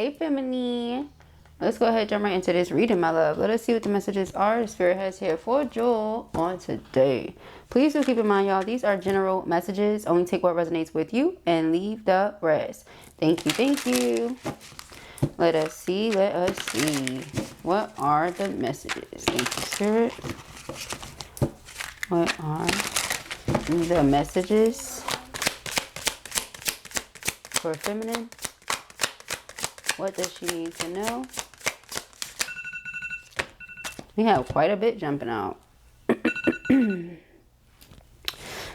Hey, Femini. Let's go ahead and jump right into this reading, my love. Let us see what the messages are the Spirit has here for Jewel on today. Please do keep in mind, y'all, these are general messages. Only take what resonates with you and leave the rest. Thank you, thank you. Let us see, let us see. What are the messages? Thank you, Spirit. What are the messages for feminine? What does she need to know? We have quite a bit jumping out. I'm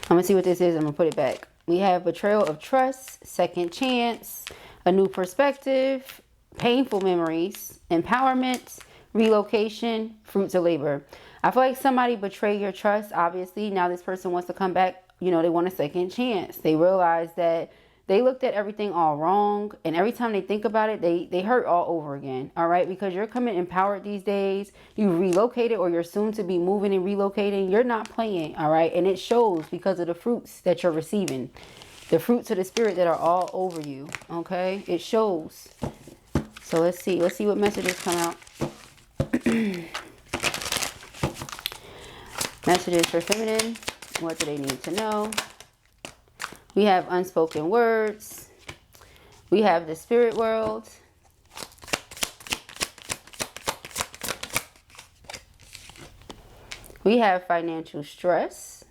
going to see what this is. I'm going to put it back. We have betrayal of trust, second chance, a new perspective, painful memories, empowerment, relocation, fruits of labor. I feel like somebody betrayed your trust, obviously. Now this person wants to come back. You know, they want a second chance. They realize that they looked at everything all wrong. And every time they think about it, they hurt all over again. All right. Because you're coming empowered these days. You relocated or you're soon to be moving and relocating. You're not playing. All right. And it shows because of the fruits that you're receiving. The fruits of the Spirit that are all over you. Okay. It shows. So let's see. Let's see what messages come out. Messages for feminine. What do they need to know? We have unspoken words. We have the spirit world. We have financial stress.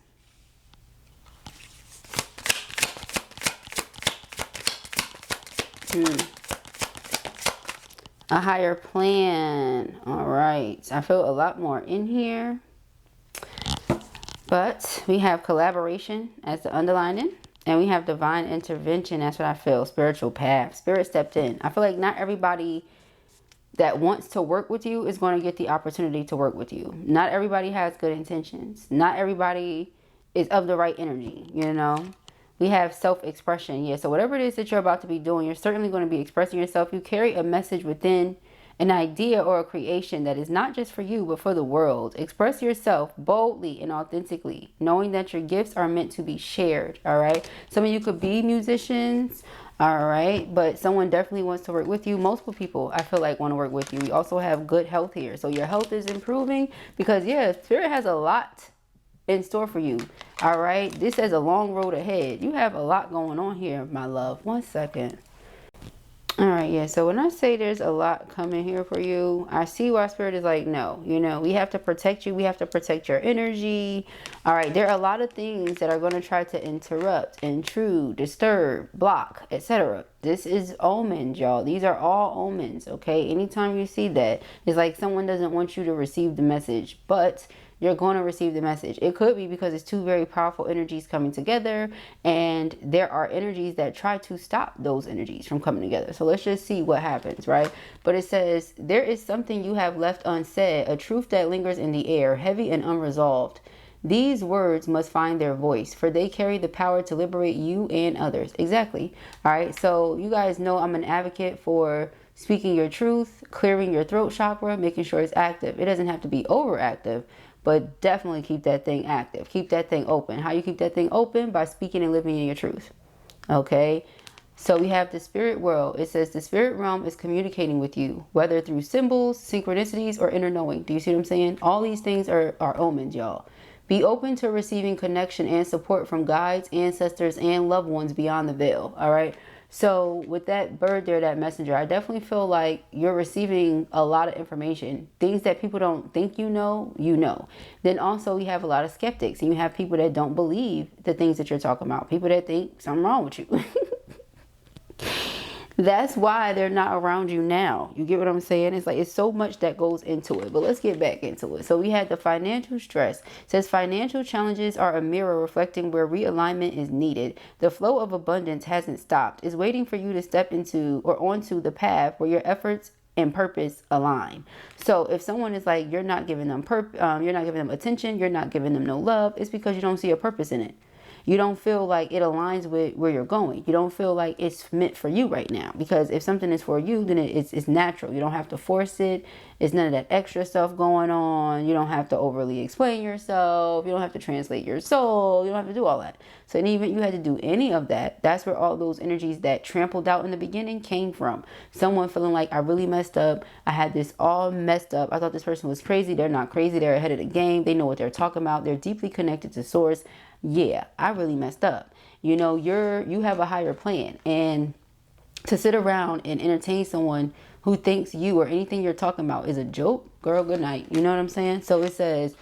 A higher plan. All right. I feel a lot more in here. But we have collaboration as the underlining. And we have divine intervention. That's what I feel. Spiritual path. Spirit stepped in. I feel like not everybody that wants to work with you is going to get the opportunity to work with you. Not everybody has good intentions. Not everybody is of the right energy, you know. We have self-expression. Yeah, so whatever it is that you're about to be doing, you're certainly going to be expressing yourself. You carry a message within, an idea or a creation that is not just for you, but for the world. Express yourself boldly and authentically, knowing that your gifts are meant to be shared. All right. Some of you could be musicians. All right. But someone definitely wants to work with you. Multiple people, I feel like, want to work with you. We also have good health here. So your health is improving because, yeah, Spirit has a lot in store for you. All right. This has a long road ahead. You have a lot going on here, my love. One second. All right, yeah, so when I say there's a lot coming here for you, I see why Spirit is like, no, you know, we have to protect you. We have to protect your energy. All right, there are a lot of things that are going to try to interrupt, intrude, disturb, block, etc. This is omens, y'all. These are all omens, okay? Anytime you see that, it's like someone doesn't want you to receive the message, but you're going to receive the message. It could be because it's two very powerful energies coming together, and there are energies that try to stop those energies from coming together. So let's just see what happens, right? But it says, there is something you have left unsaid, a truth that lingers in the air, heavy and unresolved. These words must find their voice, for they carry the power to liberate you and others. Exactly. All right. So you guys know I'm an advocate for speaking your truth, clearing your throat chakra, making sure it's active. It doesn't have to be overactive, but definitely keep that thing active. Keep that thing open. How you keep that thing open? By speaking and living in your truth. Okay. So we have the spirit world. It says the spirit realm is communicating with you, whether through symbols, synchronicities, or inner knowing. Do you see what I'm saying? All these things are omens, y'all. Be open to receiving connection and support from guides, ancestors, and loved ones beyond the veil. All right. So with that bird there, that messenger, I definitely feel like you're receiving a lot of information, things that people don't think you know, you know. Then also we have a lot of skeptics, and you have people that don't believe the things that you're talking about, people that think something wrong with you. That's why they're not around you now. You get what I'm saying? It's like, it's so much that goes into it. But let's get back into it. So we had the financial stress. It says financial challenges are a mirror reflecting where realignment is needed. The flow of abundance hasn't stopped. It's waiting for you to step into or onto the path where your efforts and purpose align. So if someone is like, you're not giving them attention, you're not giving them no love, it's because you don't see a purpose in it. You don't feel like it aligns with where you're going. You don't feel like it's meant for you right now. Because if something is for you, then it's natural. You don't have to force it. It's none of that extra stuff going on. You don't have to overly explain yourself. You don't have to translate your soul. You don't have to do all that. So in the event you had to do any of that, that's where all those energies that trampled out in the beginning came from. Someone feeling like, I really messed up. I had this all messed up. I thought this person was crazy. They're not crazy. They're ahead of the game. They know what they're talking about. They're deeply connected to source. Yeah, I really messed up. You know, you have a higher plan. And to sit around and entertain someone who thinks you or anything you're talking about is a joke, girl, good night. You know what I'm saying? So it says,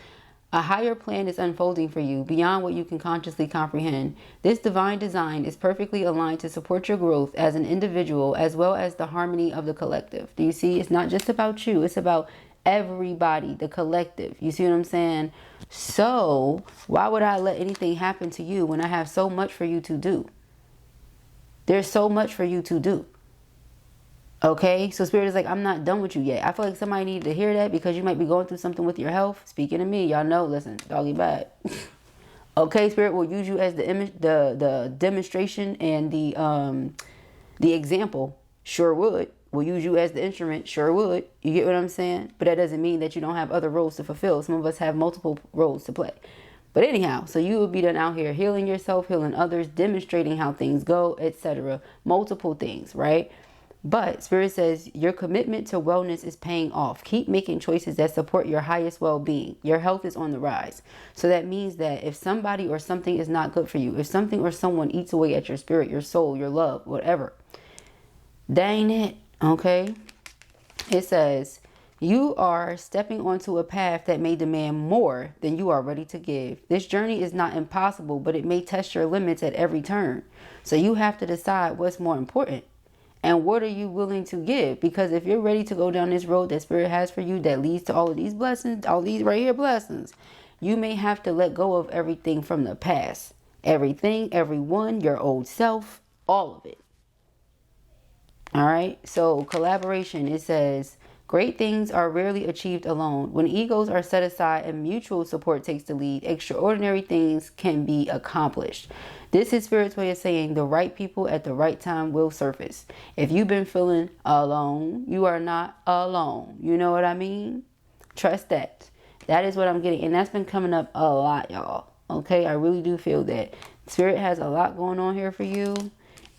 a higher plan is unfolding for you beyond what you can consciously comprehend. This divine design is perfectly aligned to support your growth as an individual as well as the harmony of the collective. Do you see? It's not just about you. It's about everybody, the collective. You see what I'm saying? So why would I let anything happen to you when I have so much for you to do? There's so much for you to do. Okay, so Spirit is like, I'm not done with you yet. I feel like somebody needed to hear that because you might be going through something with your health. Speaking to me, y'all know, listen, doggy bad. Okay, Spirit will use you as the image, the demonstration and the example. Sure would. Will use you as the instrument. Sure would. You get what I'm saying? But that doesn't mean that you don't have other roles to fulfill. Some of us have multiple roles to play. But anyhow, so you will be done out here healing yourself, healing others, demonstrating how things go, etc. Multiple things, right? But Spirit says your commitment to wellness is paying off. Keep making choices that support your highest well-being. Your health is on the rise. So that means that if somebody or something is not good for you, if something or someone eats away at your spirit, your soul, your love, whatever, dang it, okay? It says you are stepping onto a path that may demand more than you are ready to give. This journey is not impossible, but it may test your limits at every turn. So you have to decide what's more important. And what are you willing to give? Because if you're ready to go down this road that Spirit has for you that leads to all of these blessings, all these right here blessings, you may have to let go of everything from the past. Everything, everyone, your old self, all of it. All right. So collaboration, it says, great things are rarely achieved alone. When egos are set aside and mutual support takes the lead, extraordinary things can be accomplished. This is Spirit's way of saying the right people at the right time will surface. If you've been feeling alone, you are not alone. You know what I mean? Trust that. That is what I'm getting. And that's been coming up a lot, y'all. Okay, I really do feel that. Spirit has a lot going on here for you.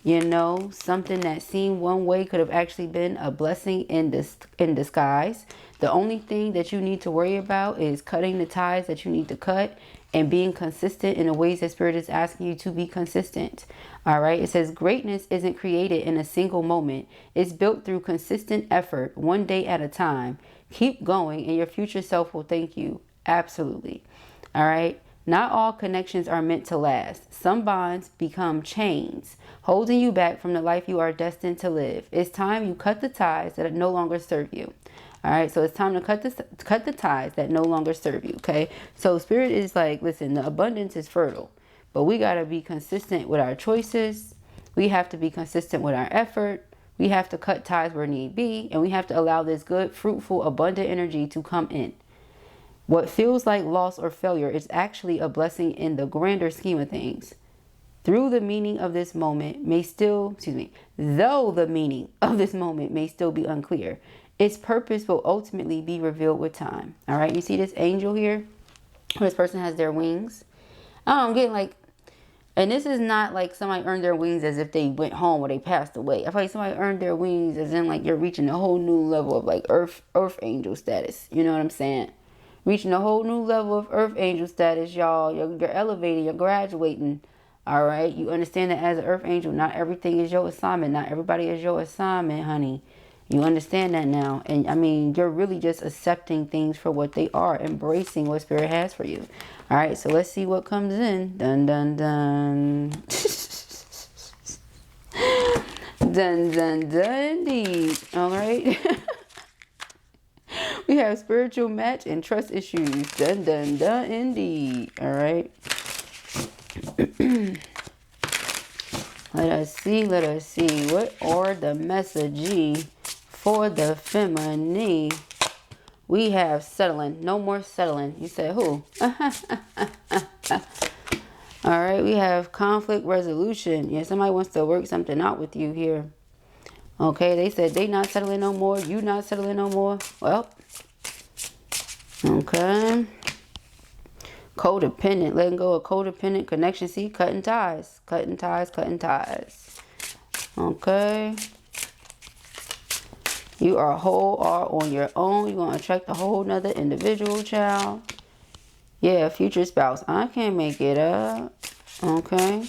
You know, something that seemed one way could have actually been a blessing in disguise. The only thing that you need to worry about is cutting the ties that you need to cut and being consistent in the ways that Spirit is asking you to be consistent. All right. It says greatness isn't created in a single moment. It's built through consistent effort, one day at a time. Keep going and your future self will thank you. Absolutely. All right. Not all connections are meant to last. Some bonds become chains, holding you back from the life you are destined to live. It's time you cut the ties that no longer serve you. All right, so it's time to cut the ties that no longer serve you, okay? So Spirit is like, listen, the abundance is fertile, but we got to be consistent with our choices. We have to be consistent with our effort. We have to cut ties where need be, and we have to allow this good, fruitful, abundant energy to come in. What feels like loss or failure is actually a blessing in the grander scheme of things. Though the meaning of this moment may still be unclear, its purpose will ultimately be revealed with time. All right, you see this angel here? This person has their wings. I'm getting like, and this is not like somebody earned their wings as if they went home or they passed away. I feel like somebody earned their wings as in like you're reaching a whole new level of like earth angel status. You know what I'm saying? Reaching a whole new level of earth angel status, y'all. You're elevating, you're graduating. All right, you understand that as an earth angel, not everything is your assignment. Not everybody is your assignment, honey. You understand that now. And I mean, you're really just accepting things for what they are, embracing what Spirit has for you. All right, so let's see what comes in. Dun, dun, dun. Dun, dun, dun, indeed. All right. We have spiritual match and trust issues. Dun, dun, dun, indeed. All right. Let us see. What are the messages for the feminine? We have settling. No more settling. You said who? All right, we have conflict resolution. Yeah, somebody wants to work something out with you here. Okay, they said they not settling no more. You not settling no more. Well, okay. Codependent, letting go of codependent connection. See, cutting ties, cutting ties, cutting ties. Okay. You are whole or on your own. You're going to attract a whole nother individual, child. Yeah, future spouse. I can't make it up. Okay.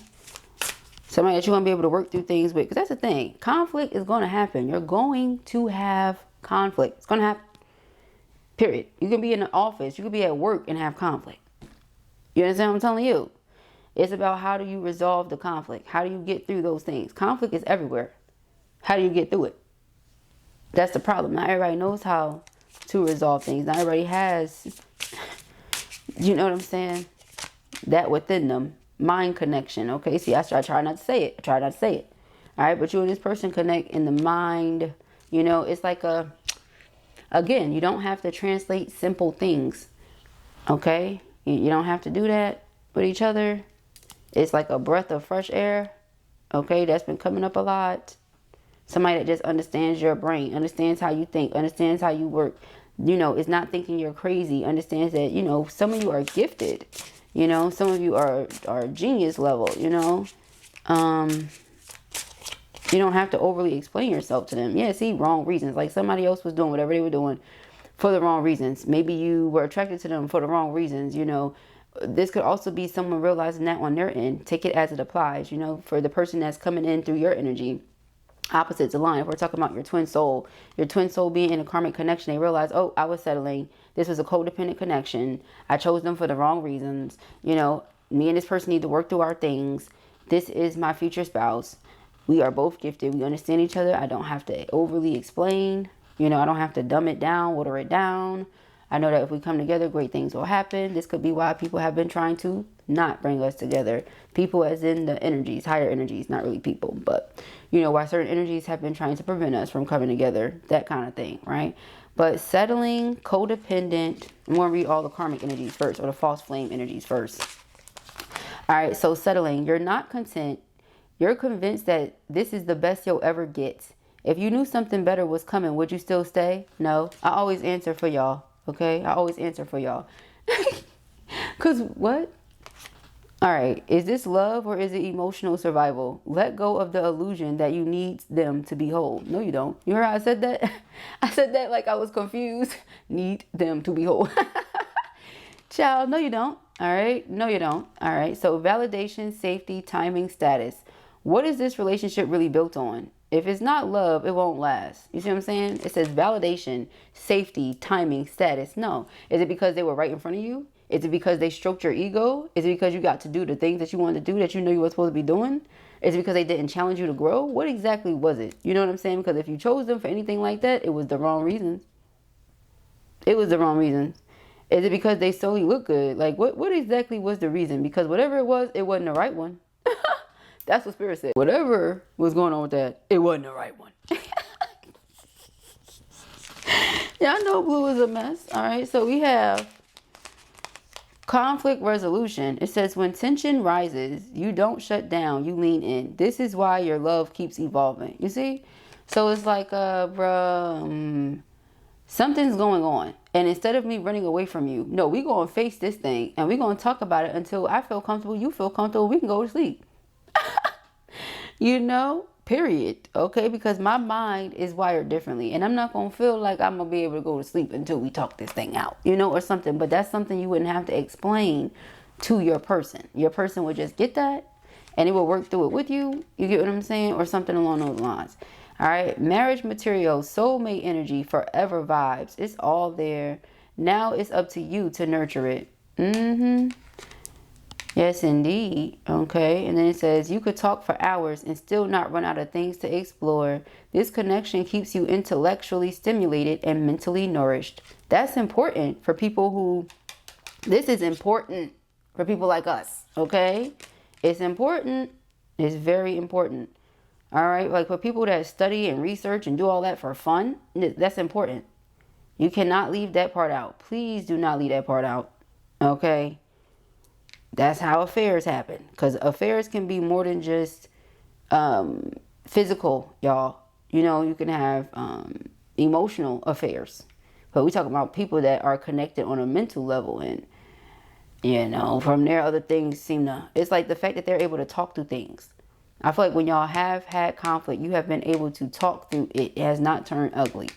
Somebody that you're going to be able to work through things with. Because that's the thing. Conflict is going to happen. You're going to have conflict. It's going to happen. Period. You can be in the office. You can be at work and have conflict. You understand what I'm telling you? It's about how do you resolve the conflict? How do you get through those things? Conflict is everywhere. How do you get through it? That's the problem. Not everybody knows how to resolve things. Not everybody has, you know what I'm saying? That within them. Mind connection. Okay, see, I try not to say it. I try not to say it. All right, but you and this person connect in the mind. You know, it's like again, you don't have to translate simple things. Okay? You don't have to do that with each other. It's like a breath of fresh air. Okay, that's been coming up a lot. Somebody that just understands your brain, understands how you think, understands how you work. You know, is not thinking you're crazy. Understands that, you know, some of you are gifted. You know, some of you are genius level, you know. You don't have to overly explain yourself to them. Yeah, see, wrong reasons. Like somebody else was doing whatever they were doing for the wrong reasons. Maybe you were attracted to them for the wrong reasons, you know. This could also be someone realizing that on their end. Take it as it applies, you know, for the person that's coming in through your energy. Opposites align. If we're talking about your twin soul being in a karmic connection, they realize, oh, I was settling. This was a codependent connection. I chose them for the wrong reasons. You know, me and this person need to work through our things. This is my future spouse. We are both gifted. We understand each other. I don't have to overly explain. You know, I don't have to dumb it down, water it down. I know that if we come together, great things will happen. This could be why people have been trying to not bring us together. People as in the energies, higher energies, not really people. But, you know, why certain energies have been trying to prevent us from coming together. That kind of thing, right? But settling, codependent. I'm going to read all the karmic energies first, or the false flame energies first. All right, so settling. You're not content. You're convinced that this is the best you'll ever get. If you knew something better was coming, would you still stay? No. I always answer for y'all. Okay? I always answer for y'all. Because what? All right. Is this love or is it emotional survival? Let go of the illusion that you need them to be whole. No, you don't. You heard how I said that? I said that like I was confused. Need them to be whole. Child, no, you don't. All right. No, you don't. All right. So validation, safety, timing, status. What is this relationship really built on? If it's not love, it won't last. You see what I'm saying? It says validation, safety, timing, status. No. Is it because they were right in front of you? Is it because they stroked your ego? Is it because you got to do the things that you wanted to do that you know you were supposed to be doing? Is it because they didn't challenge you to grow? What exactly was it? You know what I'm saying? Because if you chose them for anything like that, it was the wrong reasons. It was the wrong reasons. Is it because they solely look good? Like, what exactly was the reason? Because whatever it wasn't the right one. That's what Spirit said. Whatever was going on with that, it wasn't the right one. Y'all know blue is a mess. All right, so we have conflict resolution. It says when tension rises, you don't shut down, you lean in. This is why your love keeps evolving. You see? So it's like, bruh, something's going on. And instead of me running away from you, no, we going to face this thing. And we going to talk about it until I feel comfortable, you feel comfortable, we can go to sleep. You know, period. Okay, because my mind is wired differently. And I'm not going to feel like I'm going to be able to go to sleep until we talk this thing out, you know, or something. But that's something you wouldn't have to explain to your person. Your person would just get that and it will work through it with you. You get what I'm saying? Or something along those lines. All right. Marriage material, soulmate energy, forever vibes. It's all there. Now it's up to you to nurture it. Yes, indeed. Okay. And then it says you could talk for hours and still not run out of things to explore. This connection keeps you intellectually stimulated and mentally nourished. That's important for people who, this is important for people like us. Okay. It's important. It's very important. All right. Like for people that study and research and do all that for fun, that's important. You cannot leave that part out. Please do not leave that part out. Okay. That's how affairs happen. Because affairs can be more than just physical, y'all. You know, you can have emotional affairs. But we talk about people that are connected on a mental level. And, you know, from there, other things seem to... It's like the fact that they're able to talk through things. I feel like when y'all have had conflict, you have been able to talk through it. It has not turned ugly.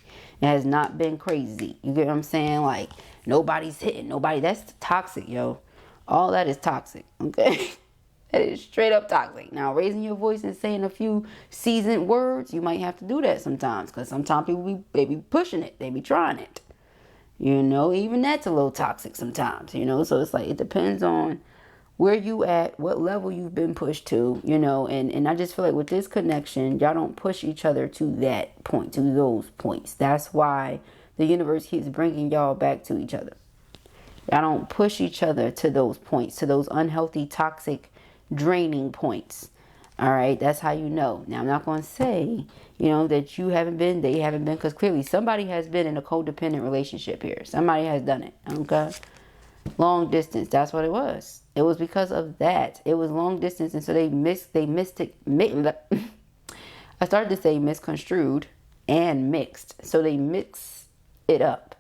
It has not been crazy. You get what I'm saying? Like, nobody's hitting nobody. That's toxic, yo. All that is toxic, okay? That is straight up toxic. Now, raising your voice and saying a few seasoned words, you might have to do that sometimes. Because sometimes people they be pushing it. They be trying it. You know, even that's a little toxic sometimes, you know. So it's like, it depends on where you at, what level you've been pushed to, you know. And I just feel like with this connection, y'all don't push each other to that point, to those points. That's why the universe keeps bringing y'all back to each other. Y'all don't push each other to those points, to those unhealthy, toxic, draining points. All right, that's how you know. Now, I'm not going to say, you know, that you haven't been, they haven't been, because clearly somebody has been in a codependent relationship here. Somebody has done it, okay? Long distance, that's what it was. It was because of that. It was long distance, and so they missed it. I started to say misconstrued and mixed. So they mix it up.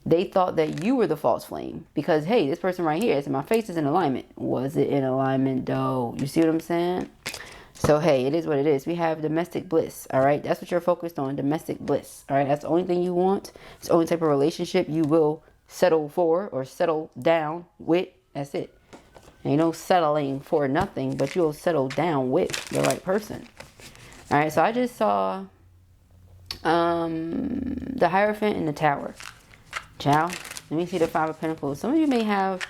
They thought that you were the false flame because, hey, this person right here, my face is in alignment. Was it in alignment though? You see what I'm saying? So, hey, it is what it is. We have domestic bliss, all right? That's what you're focused on, domestic bliss, all right? That's the only thing you want. It's the only type of relationship you will settle for or settle down with. That's it. Ain't no settling for nothing, but you'll settle down with the right person. All right, so I just saw the Hierophant in the Tower. Ciao. Let me see the Five of Pentacles. Some of you may have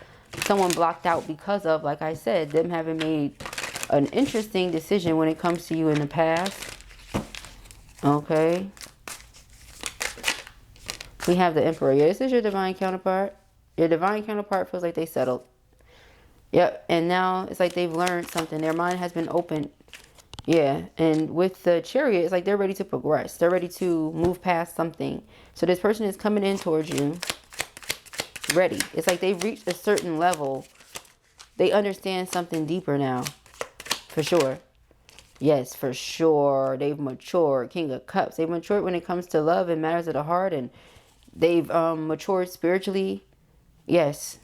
someone blocked out because of, like I said, them having made an interesting decision when it comes to you in the past. Okay. We have the Emperor. Yeah, this is your divine counterpart. Your divine counterpart feels like they settled. Yep. And now it's like they've learned something. Their mind has been opened. Yeah. And with the Chariot, it's like they're ready to progress. They're ready to move past something. So this person is coming in towards you. Ready. It's like they've reached a certain level. They understand something deeper now. For sure. Yes, for sure. They've matured. King of Cups. They've matured when it comes to love and matters of the heart. And they've matured spiritually. Yes.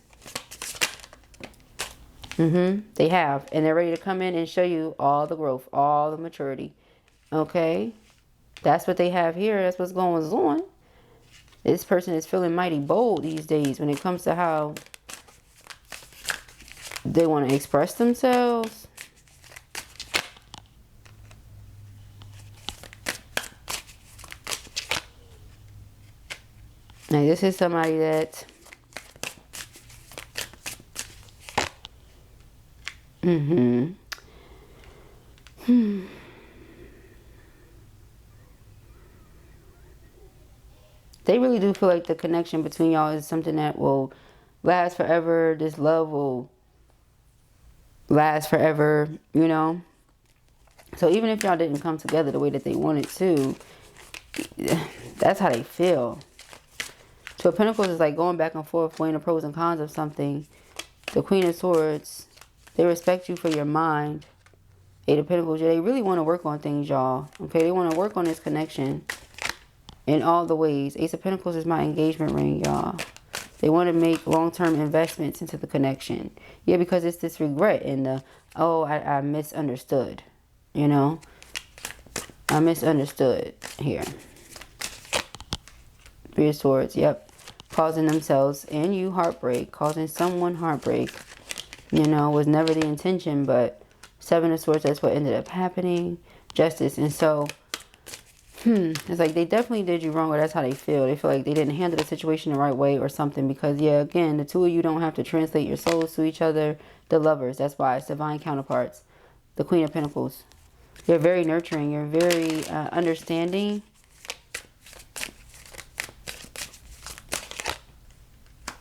They have. And they're ready to come in and show you all the growth, all the maturity. Okay. That's what they have here. That's what's going on. This person is feeling mighty bold these days when it comes to how they want to express themselves. Now, this is somebody that they really do feel like the connection between y'all is something that will last forever. This love will last forever, you know. So even if y'all didn't come together the way that they wanted to, that's how they feel. Two of Pentacles is like going back and forth, weighing the pros and cons of something. The Queen of Swords, they respect you for your mind. Eight of Pentacles, yeah, they really want to work on things, y'all. Okay, they want to work on this connection in all the ways. Ace of Pentacles is my engagement ring, y'all. They want to make long-term investments into the connection. Yeah, because it's this regret and the, oh, I misunderstood. You know? I misunderstood here. Three of Swords, yep. Causing themselves and you heartbreak. Causing someone heartbreak. You know, was never the intention, but Seven of Swords, that's what ended up happening. Justice. And so, it's like they definitely did you wrong, or that's how they feel. They feel like they didn't handle the situation the right way or something. Because, yeah, again, the two of you don't have to translate your souls to each other. The lovers, that's why it's divine counterparts. The Queen of Pentacles. You're very nurturing. You're very understanding.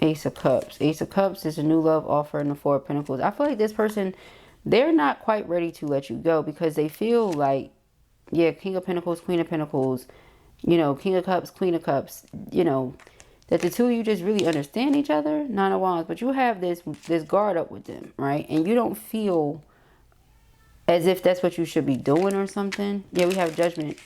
Ace of Cups. Ace of Cups is a new love offer in the Four of Pentacles. I feel like this person, they're not quite ready to let you go because they feel like, yeah, King of Pentacles, Queen of Pentacles, you know, King of Cups, Queen of Cups, you know, that the two of you just really understand each other. Nine of Wands. But you have this guard up with them, right? And you don't feel as if that's what you should be doing or something. Yeah, we have Judgment.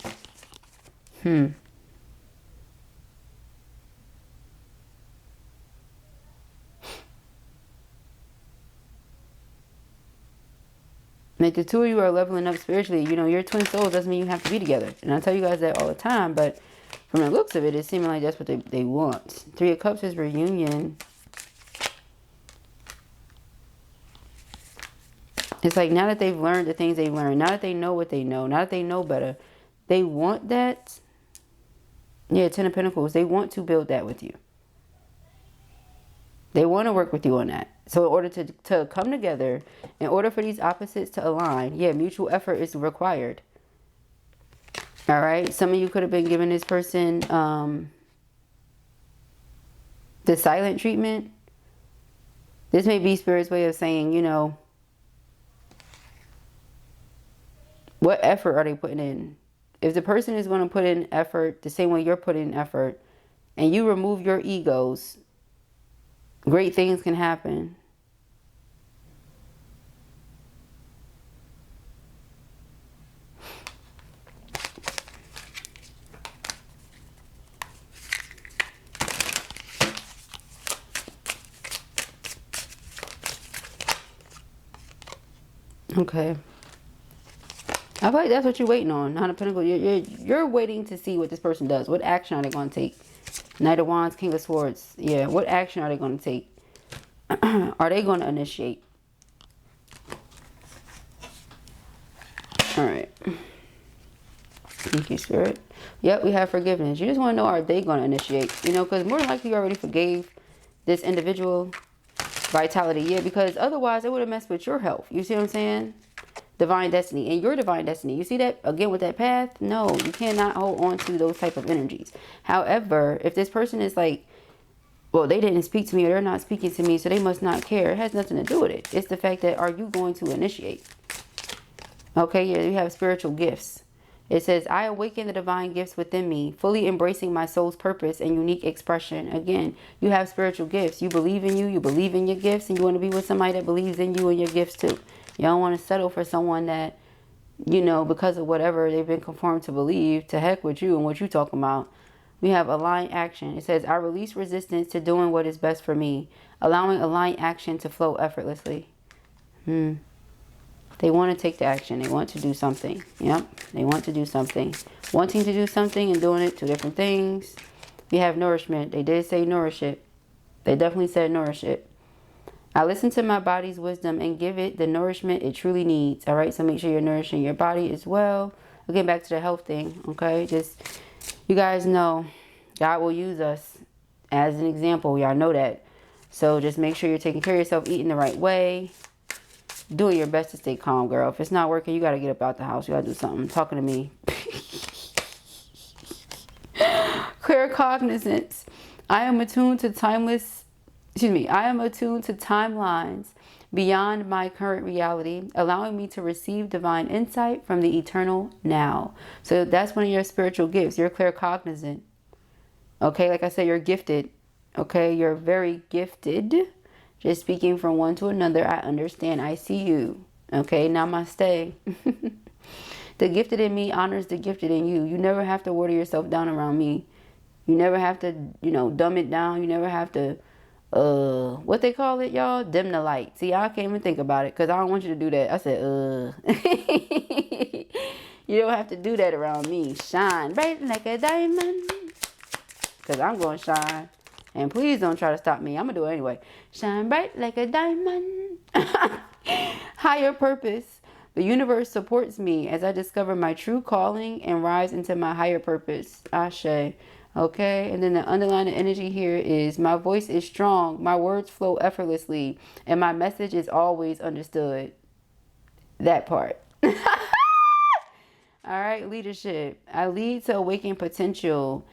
Like, the two of you are leveling up spiritually. You know, you're twin souls. Doesn't mean you have to be together. And I tell you guys that all the time. But from the looks of it, it's seeming like that's what they want. Three of Cups is reunion. It's like, now that they've learned the things they've learned, now that they know what they know, now that they know better, they want that. Yeah, Ten of Pentacles. They want to build that with you. They want to work with you on that. So in order to come together, in order for these opposites to align, yeah, mutual effort is required. All right. Some of you could have been giving this person the silent treatment. This may be Spirit's way of saying, you know, what effort are they putting in? If the person is going to put in effort the same way you're putting in effort, and you remove your egos, great things can happen. Okay. I feel like that's what you're waiting on. Nine of Pentacles. You're waiting to see what this person does. What action are they going to take? Knight of Wands, King of Swords. Yeah, what action are they going to take? Are they going to initiate? All right. Thank you, Spirit. Yep, we have forgiveness. You just want to know, are they going to initiate? You know, because more than likely you already forgave this individual. Vitality. Yeah, because otherwise it would have messed with your health. You see what I'm saying? Divine destiny and your divine destiny. You see that again with that path? No, you cannot hold on to those type of energies. However, if this person is like, well, they didn't speak to me, or they're not speaking to me, so they must not care. It has nothing to do with it. It's the fact that, are you going to initiate? Okay, yeah, you have spiritual gifts. It says, I awaken the divine gifts within me, fully embracing my soul's purpose and unique expression. Again, you have spiritual gifts. You believe in you believe in your gifts, and you want to be with somebody that believes in you and your gifts too. You don't want to settle for someone that, you know, because of whatever they've been conformed to believe, to heck with you and what you're talking about. We have aligned action. It says, I release resistance to doing what is best for me, allowing aligned action to flow effortlessly. They want to take the action. They want to do something. Yep. They want to do something. Wanting to do something and doing it, two different things. We have nourishment. They did say nourish it. They definitely said nourish it. I listen to my body's wisdom and give it the nourishment it truly needs. All right. So make sure you're nourishing your body as well. We'll get back to the health thing. Okay. Just, you guys know God will use us as an example. Y'all know that. So just make sure you're taking care of yourself, eating the right way. Doing your best to stay calm, girl. If it's not working, you got to get up out the house. You got to do something. Talking to me. Clear cognizance. I am attuned to timeless, I am attuned to timelines beyond my current reality, allowing me to receive divine insight from the eternal now. So that's one of your spiritual gifts. You're clear cognizant. Okay, like I said, you're gifted. Okay, you're very gifted. Just speaking from one to another, I understand. I see you. Okay, namaste. The gifted in me honors the gifted in you. You never have to water yourself down around me. You never have to, you know, dumb it down. You never have to, what they call it, y'all? Dim the light. See, I can't even think about it because I don't want you to do that. I said, You don't have to do that around me. Shine bright like a diamond. Because I'm going to shine. And please don't try to stop me. I'm going to do it anyway. Shine bright like a diamond. Higher purpose. The universe supports me as I discover my true calling and rise into my higher purpose. Ashe. Okay. And then the underlying energy here is my voice is strong. My words flow effortlessly. And my message is always understood. That part. All right. Leadership. I lead to awaken potential.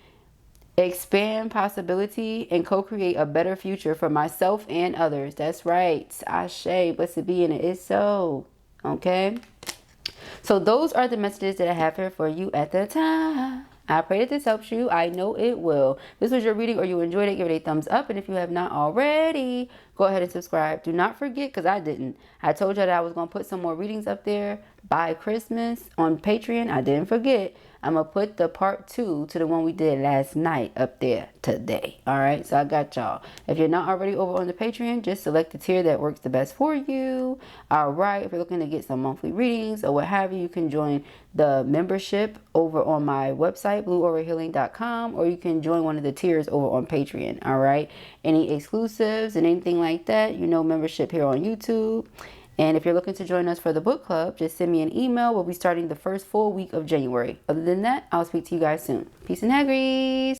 Expand possibility and co-create a better future for myself and others. That's right. Ashe, blessed be, and it is so. Okay. So those are the messages that I have here for you at the time. I pray that this helps you. I know it will. If this was your reading or you enjoyed it, give it a thumbs up. And if you have not already, go ahead and subscribe. Do not forget, because I didn't. I told you that I was going to put some more readings up there by Christmas on Patreon. I didn't forget. I'm going to put the part 2 to the one we did last night up there today. All right, so I got y'all. If you're not already over on the Patreon, just select the tier that works the best for you. All right, if you're looking to get some monthly readings or what have you, you can join the membership over on my website, blueaurahealing.com, or you can join one of the tiers over on Patreon. All right, any exclusives and anything like that, you know, membership here on YouTube. And if you're looking to join us for the book club, just send me an email. We'll be starting the first full week of January. Other than that, I'll speak to you guys soon. Peace and Agries.